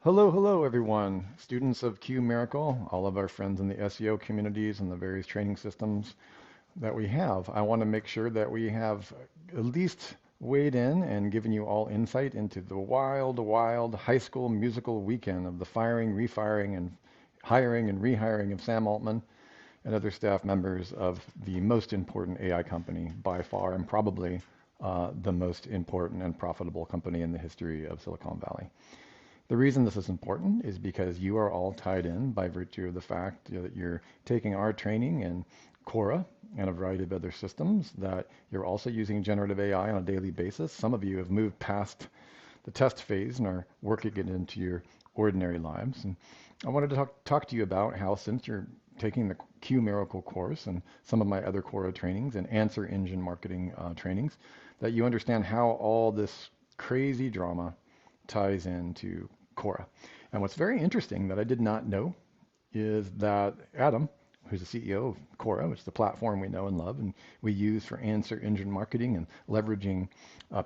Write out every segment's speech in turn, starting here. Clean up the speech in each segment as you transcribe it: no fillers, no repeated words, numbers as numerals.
Hello, hello, everyone. Students of Q Miracle, all of our friends in the SEO communities and the various training systems that we have. I want to make sure that we have at least weighed in and given you all insight into the wild, wild high school musical weekend of the firing, refiring, and hiring and rehiring of Sam Altman and other staff members of the most important AI company by far, and probably the most important and profitable company in the history of Silicon Valley. The reason this is important is because you are all tied in by virtue of the fact that you're taking our training in Quora and a variety of other systems, that you're also using generative AI on a daily basis. Some of you have moved past the test phase and are working it into your ordinary lives. And I wanted to talk to you about how, since you're taking the Q Miracle course and some of my other Quora trainings and answer engine marketing trainings, that you understand how all this crazy drama ties into Quora. And what's very interesting that I did not know is that Adam, who's the CEO of Quora, which is the platform we know and love and we use for answer engine marketing and leveraging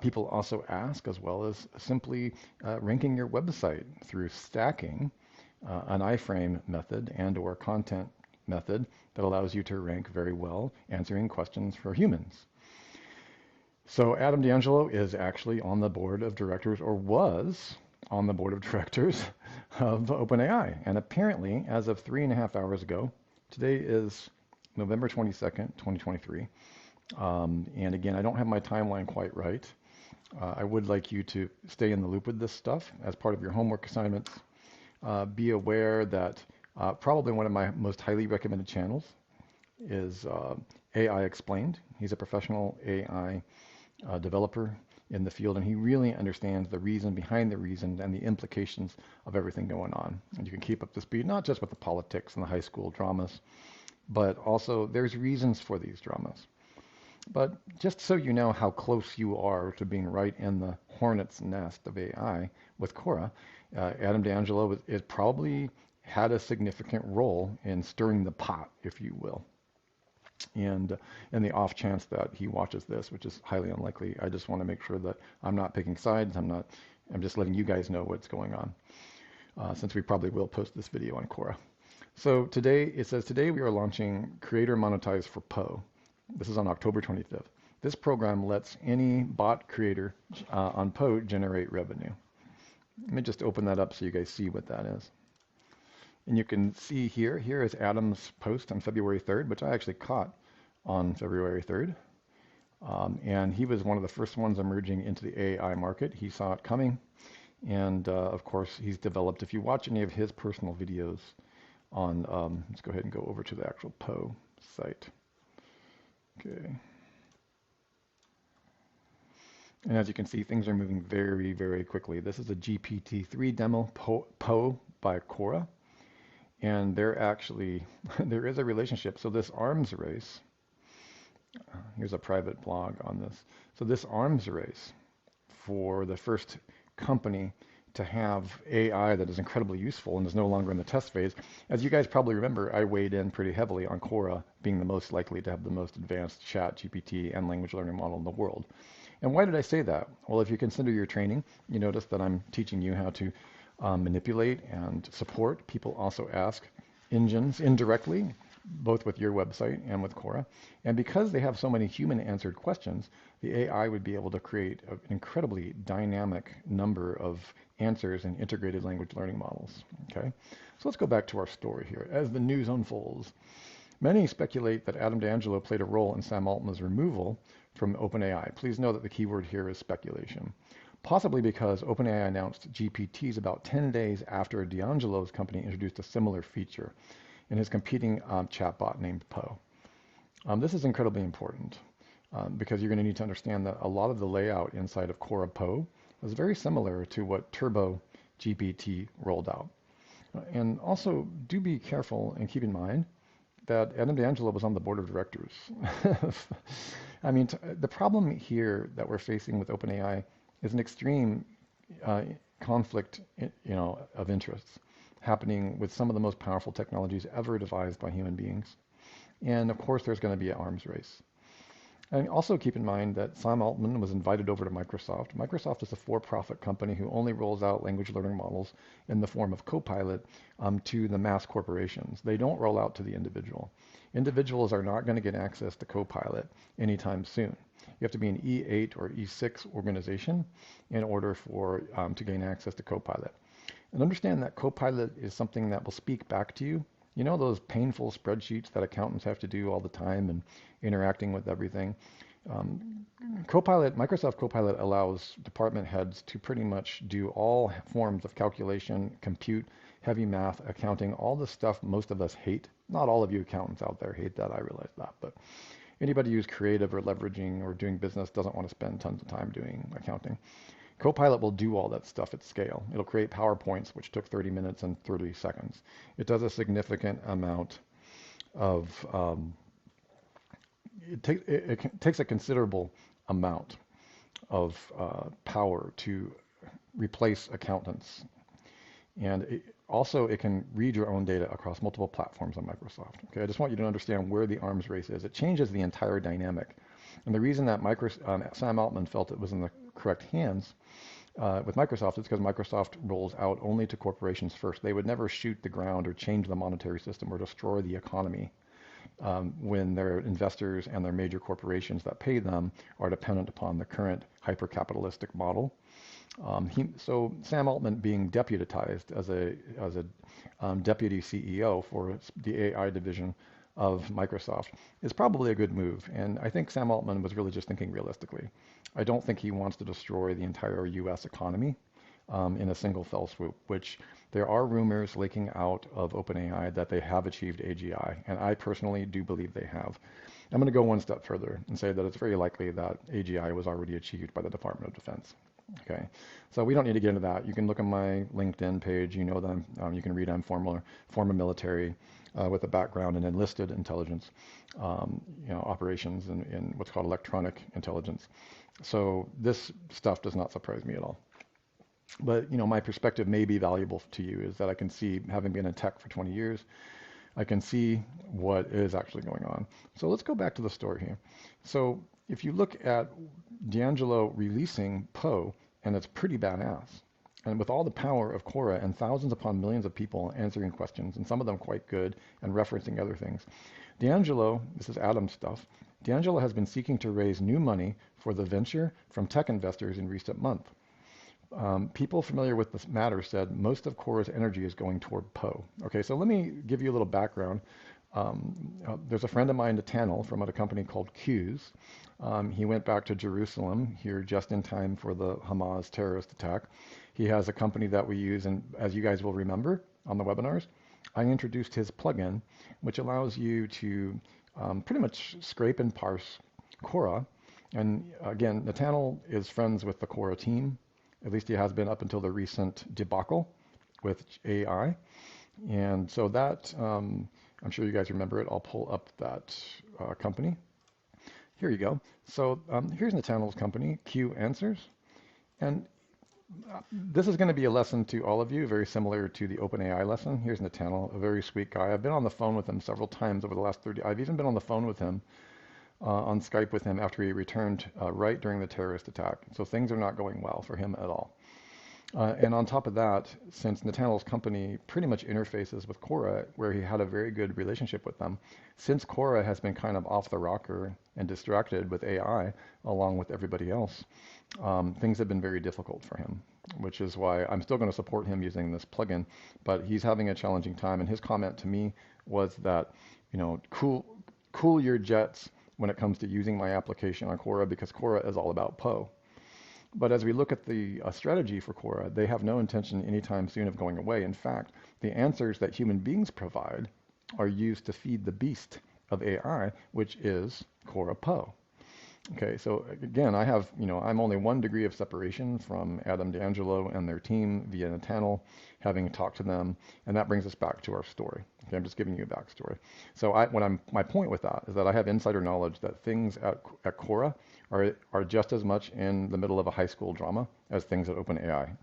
people also ask, as well as simply ranking your website through stacking an iframe method and or content method that allows you to rank very well answering questions for humans. So Adam D'Angelo is actually on the board of directors, or was on the board of directors of OpenAI. And apparently, as of 3.5 hours ago, today is November 22nd, 2023. And again, I don't have my timeline quite right. I would like you to stay in the loop with this stuff as part of your homework assignments. Be aware that probably one of my most highly recommended channels is AI Explained. He's a professional AI developer in the field, and he really understands the reason behind the reason and the implications of everything going on. And you can keep up to speed, not just with the politics and the high school dramas, but also there's reasons for these dramas. But just so you know how close you are to being right in the hornet's nest of AI with Quora, Adam D'Angelo is probably had a significant role in stirring the pot, if you will. And in the off chance that he watches this, which is highly unlikely, I just want to make sure that I'm not picking sides. I'm just letting you guys know what's going on, since we probably will post this video on Quora. So today, it says, today we are launching Creator Monetize for Poe. This is on October 25th. This program lets any bot creator on Poe generate revenue. Let me just open that up so you guys see what that is. And you can see here is Adam's post on February 3rd, which I actually caught on February 3rd. And he was one of the first ones emerging into the AI market. He saw it coming. And of course, he's developed, if you watch any of his personal videos on, let's go ahead and go over to the actual Poe site. Okay. And as you can see, things are moving very, very quickly. This is a GPT-3 demo, Poe by Quora. And they're actually, there is a relationship. So this arms race, here's a private blog on this. So this arms race for the first company to have AI that is incredibly useful and is no longer in the test phase. As you guys probably remember, I weighed in pretty heavily on Quora being the most likely to have the most advanced chat GPT and language learning model in the world. And why did I say that? Well, if you consider your training, you notice that I'm teaching you how to manipulate and support. People also ask engines indirectly, both with your website and with Quora. And because they have so many human answered questions, the AI would be able to create an incredibly dynamic number of answers and integrated language learning models. Okay, so let's go back to our story here. As the news unfolds, many speculate that Adam D'Angelo played a role in Sam Altman's removal from OpenAI. Please know that the keyword here is speculation. Possibly because OpenAI announced GPTs about 10 days after D'Angelo's company introduced a similar feature in his competing chatbot named Poe. This is incredibly important because you're going to need to understand that a lot of the layout inside of Quora Poe was very similar to what Turbo GPT rolled out. And also, do be careful and keep in mind that Adam D'Angelo was on the board of directors. I mean, the problem here that we're facing with OpenAI is an extreme conflict, of interests happening with some of the most powerful technologies ever devised by human beings. And of course, there's going to be an arms race. And also keep in mind that Sam Altman was invited over to Microsoft. Microsoft is a for-profit company who only rolls out language learning models in the form of Copilot to the mass corporations. They don't roll out to the individual. Individuals are not going to get access to Copilot anytime soon. You have to be an E8 or E6 organization in order for to gain access to Copilot. And understand that Copilot is something that will speak back to you. You know those painful spreadsheets that accountants have to do all the time and interacting with everything? Copilot, Microsoft Copilot allows department heads to pretty much do all forms of calculation, compute, heavy math, accounting, all the stuff most of us hate. Not all of you accountants out there hate that, I realize that, but anybody who's creative or leveraging or doing business doesn't want to spend tons of time doing accounting. Copilot will do all that stuff at scale. It'll create PowerPoints, which took 30 minutes and 30 seconds. It does a significant amount of, it takes a considerable amount of power to replace accountants. And it can read your own data across multiple platforms on Microsoft. Okay, I just want you to understand where the arms race is. It changes the entire dynamic. And the reason that Sam Altman felt it was in the correct hands with Microsoft is because Microsoft rolls out only to corporations first. They would never shoot the ground or change the monetary system or destroy the economy when their investors and their major corporations that pay them are dependent upon the current hyper-capitalistic model. So Sam Altman being deputized as a deputy CEO for the AI division of Microsoft is probably a good move. And I think Sam Altman was really just thinking realistically. I don't think he wants to destroy the entire US economy in a single fell swoop, which there are rumors leaking out of OpenAI that they have achieved AGI. And I personally do believe they have. I'm going to go one step further and say that it's very likely that AGI was already achieved by the Department of Defense. Okay, so we don't need to get into that. You can look at my LinkedIn page. You know them. You can read I'm former military with a background in enlisted intelligence, operations in what's called electronic intelligence. So this stuff does not surprise me at all. But my perspective may be valuable to you is that I can see, having been in tech for 20 years, I can see what is actually going on. So let's go back to the story here. So if you look at D'Angelo releasing Poe, and it's pretty badass. And with all the power of Quora and thousands upon millions of people answering questions, and some of them quite good, and referencing other things, D'Angelo, this is Adam's stuff, D'Angelo has been seeking to raise new money for the venture from tech investors in recent months. People familiar with this matter said most of Quora's energy is going toward Poe. Okay, so let me give you a little background. There's a friend of mine, Nathaniel, from a company called Q's. He went back to Jerusalem here just in time for the Hamas terrorist attack. He has a company that we use, and as you guys will remember on the webinars, I introduced his plugin, which allows you to pretty much scrape and parse Quora. And again, Nathaniel is friends with the Quora team. At least he has been up until the recent debacle with AI. And so that, I'm sure you guys remember it. I'll pull up that company. Here you go. So here's Nathaniel's company, Q Answers. And this is going to be a lesson to all of you, very similar to the OpenAI lesson. Here's Nathaniel, a very sweet guy. I've been on the phone with him several times over the last 30. I've even been on the phone with him, on Skype with him after he returned right during the terrorist attack. So things are not going well for him at all. And on top of that, since Nathaniel's company pretty much interfaces with Quora, where he had a very good relationship with them, since Quora has been kind of off the rocker and distracted with AI, along with everybody else, things have been very difficult for him, which is why I'm still going to support him using this plugin, but he's having a challenging time. And his comment to me was that, cool your jets when it comes to using my application on Quora, because Quora is all about Poe. But as we look at the strategy for Quora, they have no intention anytime soon of going away. In fact, the answers that human beings provide are used to feed the beast of AI, which is Quora Poe. Okay, so again, I'm only 1 degree of separation from Adam D'Angelo and their team via Nathaniel, having talked to them, and that brings us back to our story. Okay, I'm just giving you a backstory. So my point with that is that I have insider knowledge that things at Quora are just as much in the middle of a high school drama as things at OpenAI.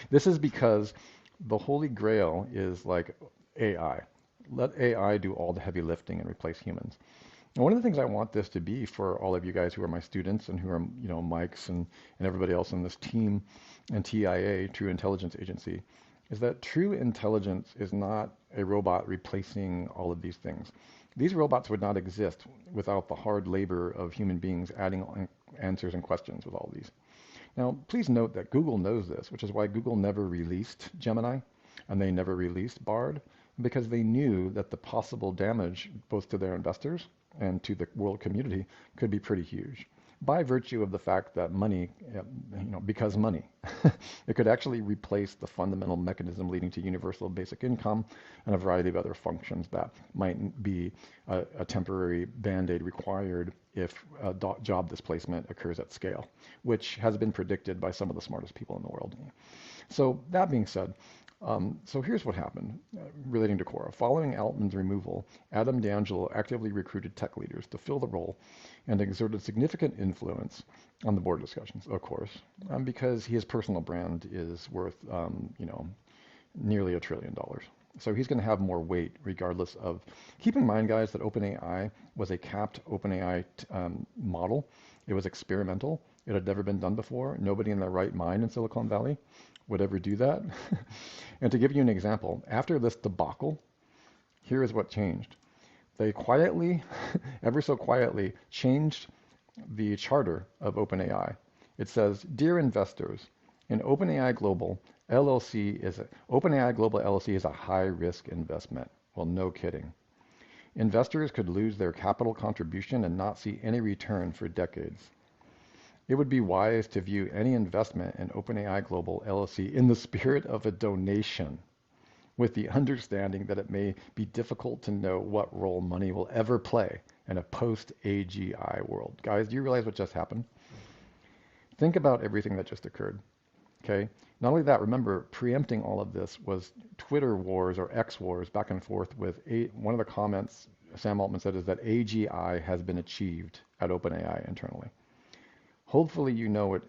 This is because the holy grail is like AI. Let AI do all the heavy lifting and replace humans. And one of the things I want this to be for all of you guys who are my students and who are, Mike's and everybody else in this team and TIA, True Intelligence Agency, is that true intelligence is not a robot replacing all of these things. These robots would not exist without the hard labor of human beings adding answers and questions with all of these. Now, please note that Google knows this, which is why Google never released Gemini and they never released Bard, because they knew that the possible damage both to their investors and to the world community could be pretty huge by virtue of the fact that money, because money, it could actually replace the fundamental mechanism leading to universal basic income and a variety of other functions that might be a temporary band-aid required if job displacement occurs at scale, which has been predicted by some of the smartest people in the world. So that being said, so here's what happened relating to Quora. Following Altman's removal, Adam D'Angelo actively recruited tech leaders to fill the role and exerted significant influence on the board discussions, of course, because his personal brand is worth, nearly $1 trillion. So he's going to have more weight regardless of, keep in mind, guys, that OpenAI was a capped OpenAI model. It was experimental. It had never been done before. Nobody in their right mind in Silicon Valley would ever do that. And to give you an example, after this debacle, here is what changed. They quietly, ever so quietly, changed the charter of OpenAI. It says, "Dear investors, in OpenAI Global OpenAI Global LLC is a high-risk investment." Well, no kidding. Investors could lose their capital contribution and not see any return for decades. It would be wise to view any investment in OpenAI Global LLC in the spirit of a donation, with the understanding that it may be difficult to know what role money will ever play in a post-AGI world. Guys, do you realize what just happened? Think about everything that just occurred, okay? Not only that, remember, preempting all of this was Twitter wars or X wars back and forth with one of the comments Sam Altman said is that AGI has been achieved at OpenAI internally. Hopefully you know what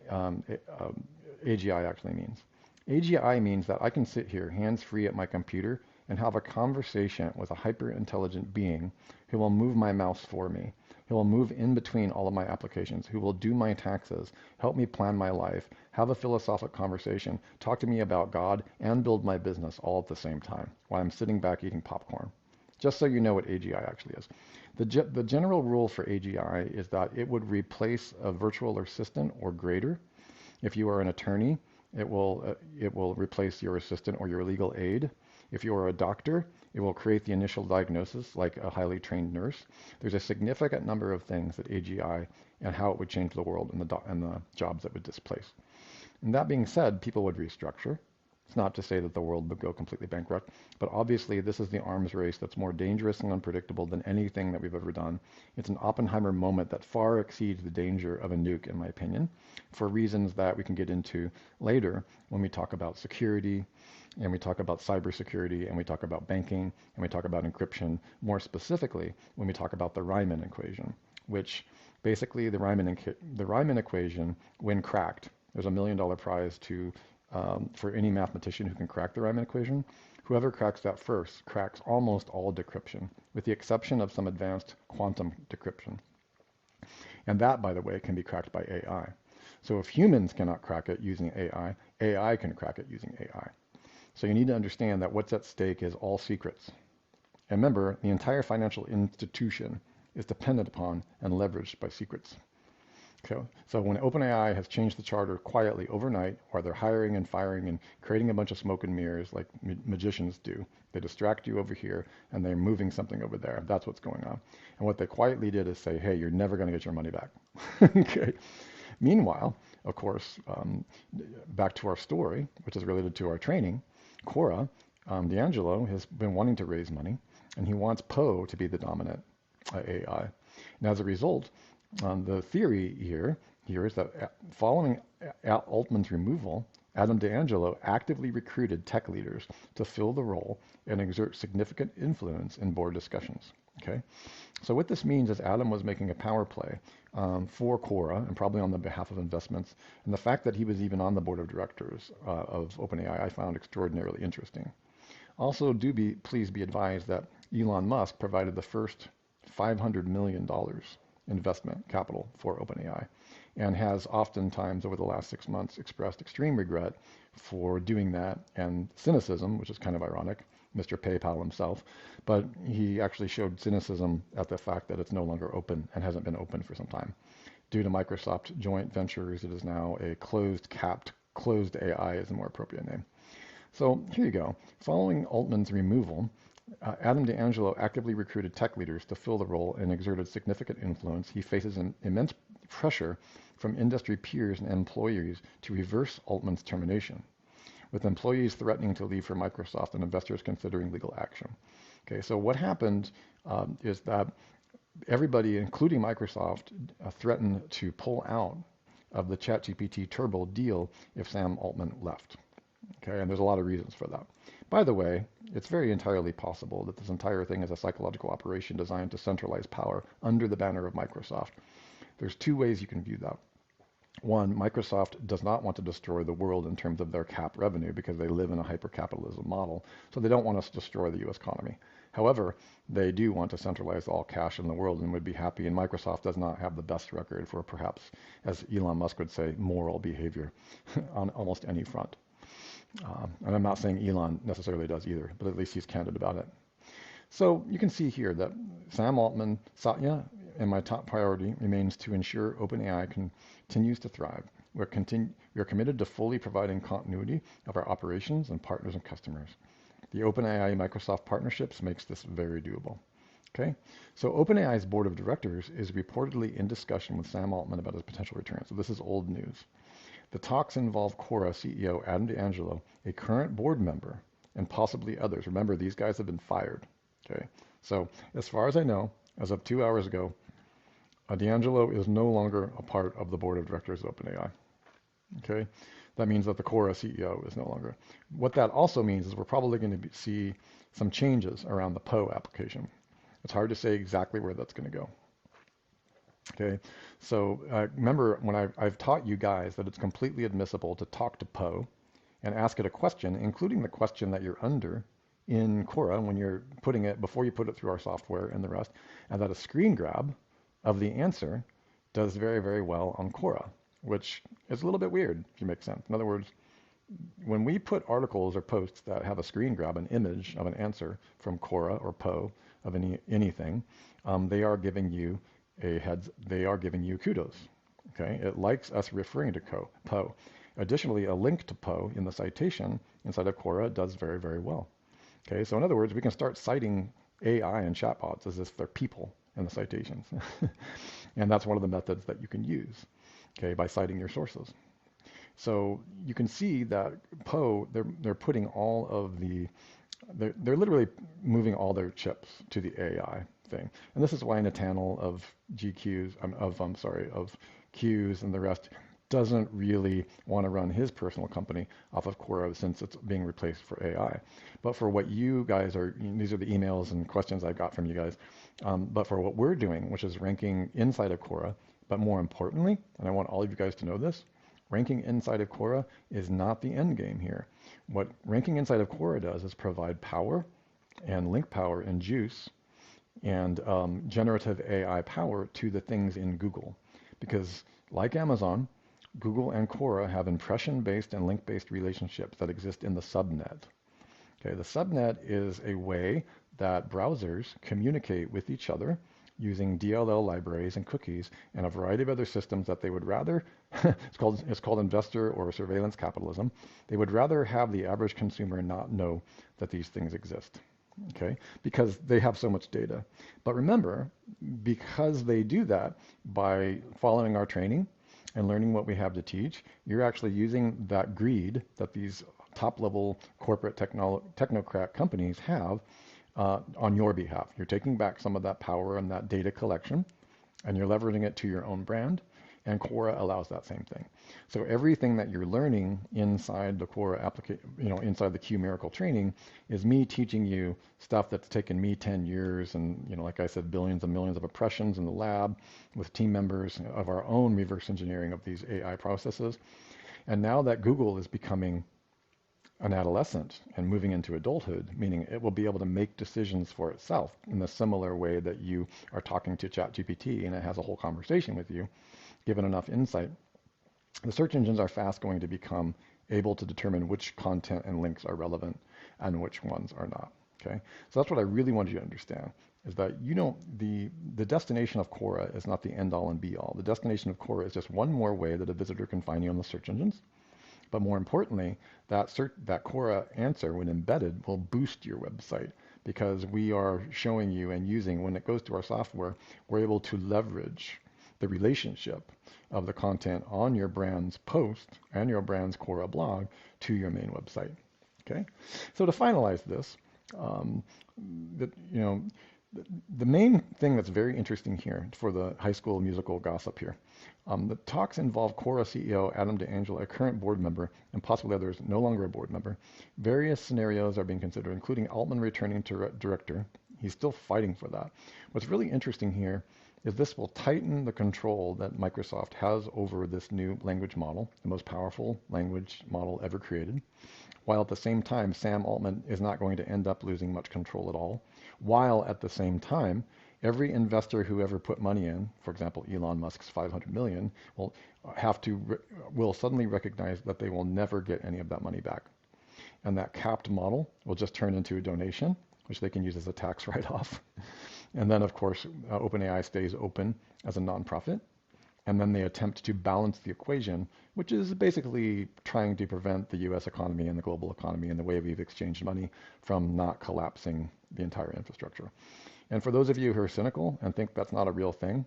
AGI actually means. AGI means that I can sit here hands-free at my computer and have a conversation with a hyper-intelligent being who will move my mouse for me. He will move in between all of my applications, who will do my taxes, help me plan my life, have a philosophical conversation, talk to me about God, and build my business all at the same time while I'm sitting back eating popcorn. Just so you know what AGI actually is. The general rule for AGI is that it would replace a virtual assistant or greater. If you are an attorney, it will replace your assistant or your legal aid. If you are a doctor, it will create the initial diagnosis like a highly trained nurse. There's a significant number of things that AGI and how it would change the world and the jobs that would displace. And that being said, people would restructure. It's not to say that the world would go completely bankrupt, but obviously this is the arms race that's more dangerous and unpredictable than anything that we've ever done. It's an Oppenheimer moment that far exceeds the danger of a nuke, in my opinion, for reasons that we can get into later when we talk about security, and we talk about cybersecurity, and we talk about banking, and we talk about encryption, more specifically when we talk about the Riemann equation, which basically the Riemann equation, when cracked, there's $1 million prize for any mathematician who can crack the Riemann equation. Whoever cracks that first cracks almost all decryption, with the exception of some advanced quantum decryption. And that, by the way, can be cracked by AI. So if humans cannot crack it using AI, AI can crack it using AI. So you need to understand that what's at stake is all secrets. And remember, the entire financial institution is dependent upon and leveraged by secrets. Okay. So when OpenAI has changed the charter quietly overnight, or they're hiring and firing and creating a bunch of smoke and mirrors like magicians do, they distract you over here and they're moving something over there. That's what's going on. And what they quietly did is say, hey, you're never going to get your money back. Okay. Meanwhile, of course, back to our story, which is related to our training, Quora, D'Angelo has been wanting to raise money, and he wants Poe to be the dominant AI. And as a result, the theory here is that following Altman's removal, Adam D'Angelo actively recruited tech leaders to fill the role and exert significant influence in board discussions. Okay, so what this means is Adam was making a power play for Quora and probably on the behalf of investments. And the fact that he was even on the board of directors of OpenAI, I found extraordinarily interesting. Also, please be advised that Elon Musk provided the first $500 million investment capital for OpenAI, and has oftentimes over the last 6 months expressed extreme regret for doing that and cynicism, which is kind of ironic, Mr. PayPal himself, but he actually showed cynicism at the fact that it's no longer open and hasn't been open for some time. Due to Microsoft joint ventures, it is now a closed AI is a more appropriate name. So here you go. Following Altman's removal, Adam D'Angelo actively recruited tech leaders to fill the role and exerted significant influence. He faces an immense pressure from industry peers and employees to reverse Altman's termination, with employees threatening to leave for Microsoft and investors considering legal action. Okay, so what happened is that everybody, including Microsoft, threatened to pull out of the ChatGPT Turbo deal if Sam Altman left. Okay, and there's a lot of reasons for that. By the way, it's very entirely possible that this entire thing is a psychological operation designed to centralize power under the banner of Microsoft. There's two ways you can view that. One, Microsoft does not want to destroy the world in terms of their cap revenue because they live in a hyper-capitalism model, so they don't want us to destroy the U.S. economy. However, they do want to centralize all cash in the world and would be happy, and Microsoft does not have the best record for perhaps, as Elon Musk would say, moral behavior on almost any front. And I'm not saying Elon necessarily does either, but at least he's candid about it. So you can see here that Sam Altman, Satya, and my top priority remains to ensure OpenAI continues to thrive. We are committed to fully providing continuity of our operations and partners and customers. The OpenAI Microsoft partnerships makes this very doable. Okay, so OpenAI's board of directors is reportedly in discussion with Sam Altman about his potential return. So this is old news. The talks involve Quora CEO Adam D'Angelo, a current board member, and possibly others. Remember, these guys have been fired. Okay, so as far as I know, as of 2 hours ago, D'Angelo is no longer a part of the board of directors of OpenAI. Okay, that means that the Quora CEO is no longer. What that also means is we're probably going to see some changes around the Poe application. It's hard to say exactly where that's going to go. Okay, so remember when I've taught you guys that it's completely admissible to talk to Poe and ask it a question, including the question that you're under in Quora when you're putting it, before you put it through our software and the rest, and that a screen grab of the answer does very, very well on Quora, which is a little bit weird, if you make sense. In other words, when we put articles or posts that have a screen grab, an image of an answer from Quora or Poe of anything, they are giving you they are giving you kudos. Okay, it likes us referring to Poe. Additionally, a link to Poe in the citation inside of Quora does very, very well. Okay, so in other words, we can start citing AI and chatbots as if they're people in the citations. And that's one of the methods that you can use, okay, by citing your sources. So you can see that Poe, they're putting all of they're literally moving all their chips to the AI thing. And this is why Nathaniel of Qs and the rest doesn't really want to run his personal company off of Quora since it's being replaced for AI. But for what you guys are, these are the emails and questions I got from you guys, but for what we're doing, which is ranking inside of Quora, but more importantly, and I want all of you guys to know this, ranking inside of Quora is not the end game here. What ranking inside of Quora does is provide power and link power and juice and generative AI power to the things in Google. Because like Amazon, Google and Quora have impression-based and link-based relationships that exist in the subnet. Okay, the subnet is a way that browsers communicate with each other using DLL libraries and cookies and a variety of other systems that they would rather, it's called investor or surveillance capitalism, they would rather have the average consumer not know that these things exist. Okay, because they have so much data. But remember, because they do that by following our training and learning what we have to teach, you're actually using that greed that these top-level corporate technocrat companies have on your behalf. You're taking back some of that power and that data collection, and you're leveraging it to your own brand, and Quora allows that same thing. So everything that you're learning inside the Quora application, inside the Q Miracle training, is me teaching you stuff that's taken me 10 years and, like I said, billions and millions of impressions in the lab with team members of our own reverse engineering of these AI processes. And now that Google is becoming an adolescent and moving into adulthood, meaning it will be able to make decisions for itself in the similar way that you are talking to ChatGPT and it has a whole conversation with you, given enough insight. The search engines are fast going to become able to determine which content and links are relevant and which ones are not. Okay, so that's what I really want you to understand is that the destination of Quora is not the end all and be all. The destination of Quora is just one more way that a visitor can find you on the search engines. But more importantly, that Quora answer, when embedded, will boost your website because we are showing you and using, when it goes to our software, we're able to leverage the relationship of the content on your brand's post and your brand's Quora blog to your main website. Okay, so to finalize this, the, you know, the main thing that's very interesting here for the high school musical gossip here, the talks involve Quora CEO Adam D'Angelo, a current board member, and possibly others no longer a board member. Various scenarios are being considered, including Altman returning to director. He's still fighting for that. What's really interesting here is this will tighten the control that Microsoft has over this new language model, the most powerful language model ever created, while at the same time Sam Altman is not going to end up losing much control at all, while at the same time every investor who ever put money in, for example Elon Musk's 500 million, will suddenly recognize that they will never get any of that money back. And that capped model will just turn into a donation, which they can use as a tax write-off. And then, of course, OpenAI stays open as a nonprofit. And then they attempt to balance the equation, which is basically trying to prevent the US economy and the global economy and the way we've exchanged money from not collapsing the entire infrastructure. And for those of you who are cynical and think that's not a real thing,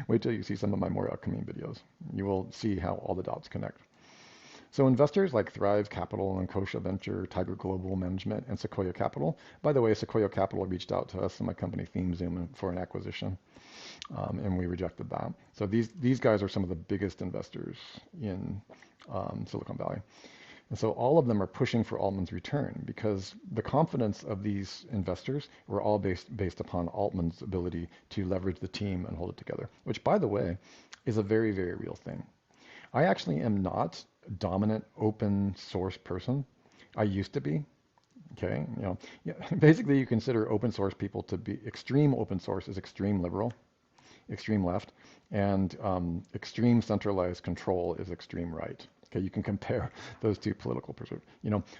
wait till you see some of my more upcoming videos. You will see how all the dots connect. So investors like Thrive Capital and Kosha Venture, Tiger Global Management, and Sequoia Capital. By the way, Sequoia Capital reached out to us and my company ThemeZoom for an acquisition, and we rejected that. So these guys are some of the biggest investors in Silicon Valley. And so all of them are pushing for Altman's return because the confidence of these investors were all based upon Altman's ability to leverage the team and hold it together, which, by the way, is a very, very real thing. I actually am not a dominant open source person. I used to be. Okay, basically you consider open source people to be extreme open source is extreme liberal, extreme left, and extreme centralized control is extreme right. Okay, you can compare those two political perspectives.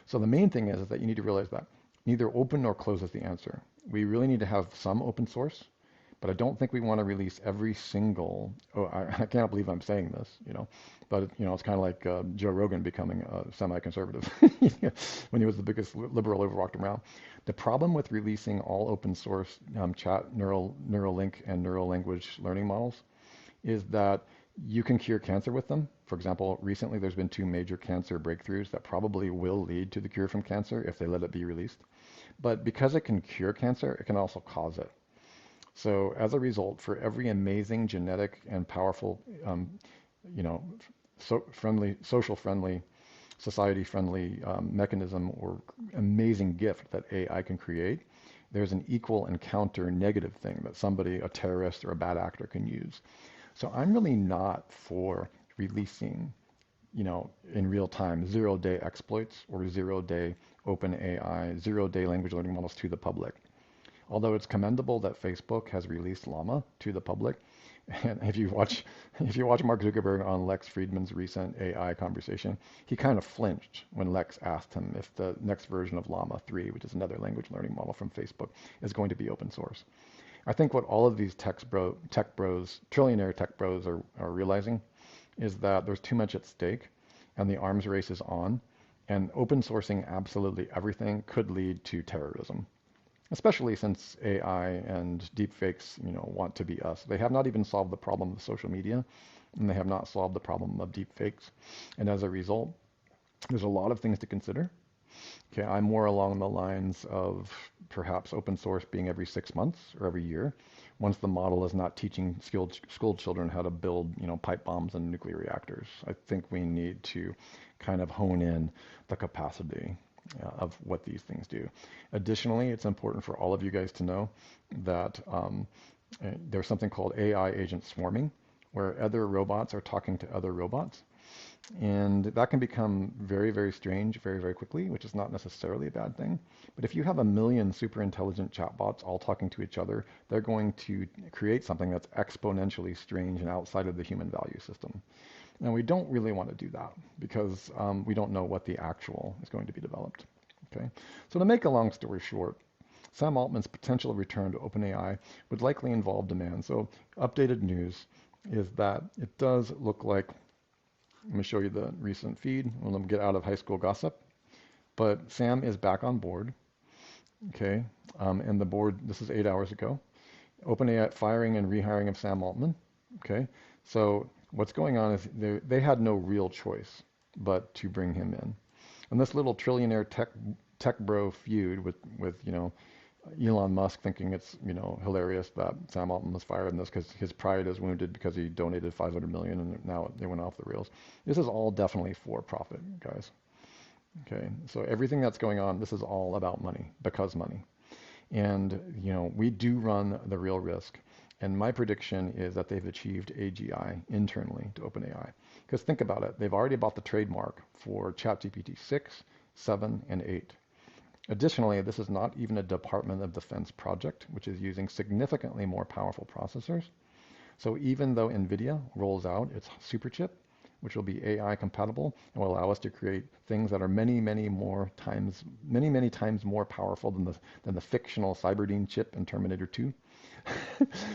So the main thing is that you need to realize that neither open nor close is the answer. We really need to have some open source, but I don't think we want to release every single. Oh, I can't believe I'm saying this, but it's kind of like Joe Rogan becoming a semi-conservative when he was the biggest liberal ever walked around. The problem with releasing all open source chat, Neuralink, and neural language learning models is that you can cure cancer with them. For example, recently there's been 2 major cancer breakthroughs that probably will lead to the cure from cancer if they let it be released. But because it can cure cancer, it can also cause it. So as a result, for every amazing genetic and powerful, social friendly, society friendly mechanism or amazing gift that AI can create, there's an equal and counter negative thing that somebody, a terrorist or a bad actor, can use. So I'm really not for releasing, in real time, 0-day exploits or 0-day open AI, 0-day language learning models to the public. Although it's commendable that Facebook has released Llama to the public, and if you watch Mark Zuckerberg on Lex Fridman's recent AI conversation, he kind of flinched when Lex asked him if the next version of Llama 3, which is another language learning model from Facebook, is going to be open source. I think what all of these trillionaire tech bros are realizing is that there's too much at stake and the arms race is on, and open sourcing absolutely everything could lead to terrorism. Especially since AI and deepfakes, want to be us. They have not even solved the problem of social media, and they have not solved the problem of deepfakes. And as a result, there's a lot of things to consider. Okay, I'm more along the lines of perhaps open source being every 6 months or every year, once the model is not teaching school children how to build, pipe bombs and nuclear reactors. I think we need to kind of hone in the capacity of what these things do. Additionally, it's important for all of you guys to know that there's something called AI agent swarming, where other robots are talking to other robots. And that can become very, very strange very, very quickly, which is not necessarily a bad thing. But if you have a million super intelligent chatbots all talking to each other, they're going to create something that's exponentially strange and outside of the human value system. And we don't really want to do that because we don't know what the actual is going to be developed. Okay, so to make a long story short, Sam Altman's potential return to OpenAI would likely involve demand. So updated news is that it does look like, let me show you the recent feed. We'll get out of high school gossip. But Sam is back on board. Okay, and the board, this is 8 hours ago. OpenAI firing and rehiring of Sam Altman. Okay, so what's going on is they had no real choice but to bring him in. And this little trillionaire tech bro feud with Elon Musk thinking it's hilarious that Sam Altman was fired in this because his pride is wounded because he donated 500 million and now they went off the rails. This is all definitely for profit, guys. Okay, so everything that's going on, this is all about money, because money. And we do run the real risk. And my prediction is that they've achieved AGI internally to OpenAI. Because think about it, they've already bought the trademark for ChatGPT 6, 7, and 8. Additionally, this is not even a Department of Defense project, which is using significantly more powerful processors. So even though NVIDIA rolls out its superchip, which will be AI compatible and will allow us to create things that are many, many times more powerful than the fictional Cyberdyne chip in Terminator 2.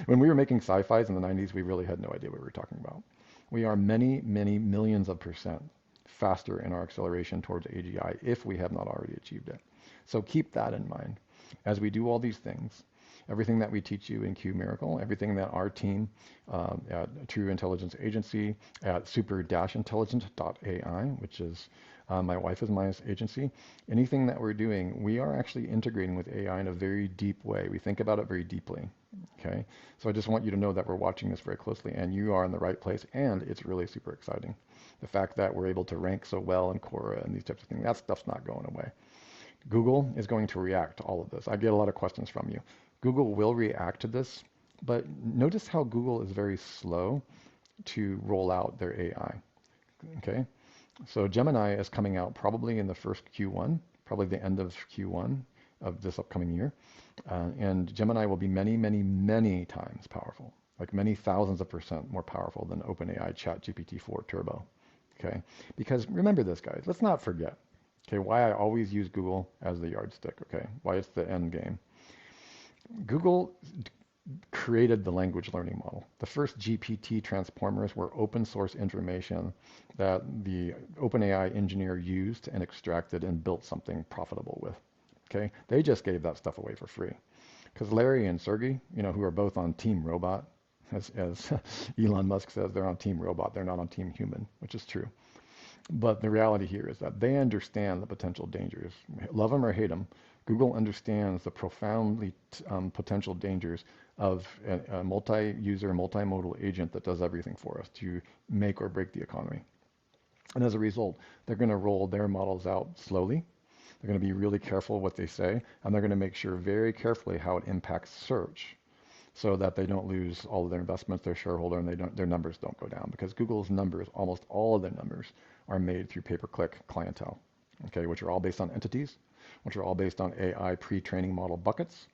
When we were making sci-fis in the 90s, we really had no idea what we were talking about. We are many, many millions of percent faster in our acceleration towards AGI if we have not already achieved it. So keep that in mind. As we do all these things, everything that we teach you in Q Miracle, everything that our team at True Intelligence Agency, at super-intelligent.ai, which is my wife is my agency, anything that we're doing, we are actually integrating with AI in a very deep way. We think about it very deeply. Okay, so I just want you to know that we're watching this very closely and you are in the right place, and it's really super exciting. The fact that we're able to rank so well in Quora and these types of things, that stuff's not going away. Google is going to react to all of this. I get a lot of questions from you. Google will react to this, but notice how Google is very slow to roll out their AI. Okay, so Gemini is coming out probably in the first Q1, probably the end of Q1 of this upcoming year. And Gemini will be many, many, many times powerful, like many thousands of percent more powerful than OpenAI ChatGPT-4 Turbo. Okay, because remember this, guys, let's not forget, okay, why I always use Google as the yardstick, okay, why it's the end game. Google created the language learning model. The first GPT transformers were open source information that the OpenAI engineer used and extracted and built something profitable with. Okay, they just gave that stuff away for free. Because Larry and Sergey, who are both on Team Robot, as Elon Musk says, they're on Team Robot, they're not on Team Human, which is true. But the reality here is that they understand the potential dangers. Love them or hate them, Google understands the profoundly potential dangers of a multi-user, multimodal agent that does everything for us to make or break the economy. And as a result, they're going to roll their models out slowly. They're going to be really careful what they say, and they're going to make sure very carefully how it impacts search so that they don't lose all of their investments, their shareholder, and their numbers don't go down. Because Google's numbers, almost all of their numbers, are made through pay-per-click clientele, okay, which are all based on entities, which are all based on AI pre-training model buckets,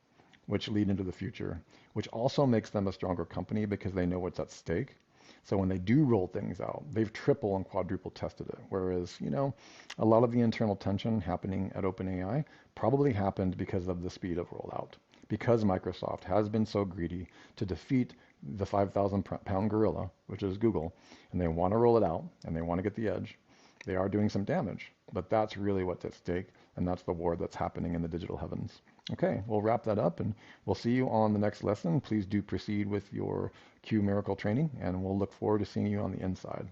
which lead into the future, which also makes them a stronger company because they know what's at stake. So when they do roll things out, they've triple and quadruple tested it. Whereas, a lot of the internal tension happening at OpenAI probably happened because of the speed of rollout. Because Microsoft has been so greedy to defeat the 5,000-pound gorilla, which is Google, and they want to roll it out and they want to get the edge, they are doing some damage. But that's really what's at stake, and that's the war that's happening in the digital heavens. Okay, we'll wrap that up, and we'll see you on the next lesson. Please do proceed with your Q Miracle training, and we'll look forward to seeing you on the inside.